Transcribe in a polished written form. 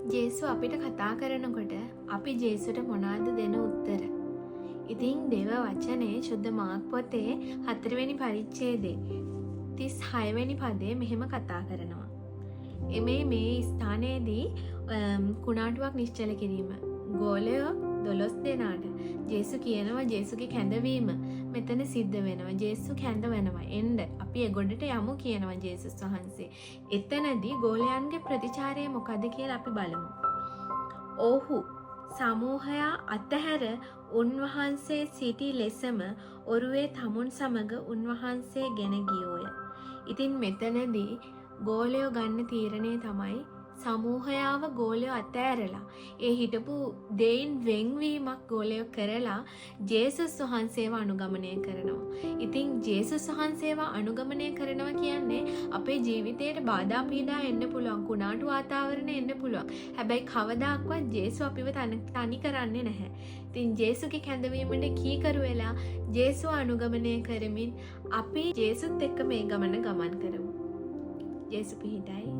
ජේසු අපිට කතා කරනකොට අපි ජේසුට මොනවද දෙන උත්තර? ඉතින් දේව වචනේ සුද්ධ මාර්ක් පොතේ 4 වෙනි පරිච්ඡේදයේ 36 වෙනි පදයේ මෙහෙම කතා කරනවා. මේ ස්ථානයේදී කුණාටුවක් නිශ්චල කිරීම. ගෝලයෝ 12 දෙනාට ජේසු කියනවා ජේසුගේ කැඳවීම මෙතන සිද්ධ වෙනවා. ජේසු කැඳවනවා. එන්න අපි එගොඩට යමු කියනවා ජේසුස් වහන්සේ. එතනදී ගෝලයන්ගේ ප්‍රතිචාරය මොකද කියලා අපි බලමු. ඔහු සමූහයා අතහැර උන්වහන්සේ සිටි ලෙසම ඔරුවේ තමුන් සමග උන්වහන්සේ ගෙන ගියෝය. ඉතින් මෙතනදී ගෝලයෝ ගන්න තීරණය තමයි සමූහයාව ගෝලයෝ අතෑරලා ඒ හිටපු දෙයින් වෙන්වීමක් ගෝලයෝ කරලා ජේසුස් වහන්සේව අනුගමනය කරනවා. ඉතින් ජේසුස් වහන්සේව අනුගමනය කරනවා කියන්නේ අපේ ජීවිතයට බාධා පීඩා එන්න පුළුවන්, කුණාටු වාතාවරණ එන්න පුළුවන්. හැබැයි කවදාක්වත් ජේසු අපිව තනි කරන්නේ නැහැ. ඉතින් ජේසුගේ කැඳවීමට කීකරු වෙලා ජේසුව අනුගමනය කරමින් අපි ජේසුත් එක්ක මේ ගමන ගමන් කරමු. ජේසු පිහිටයි.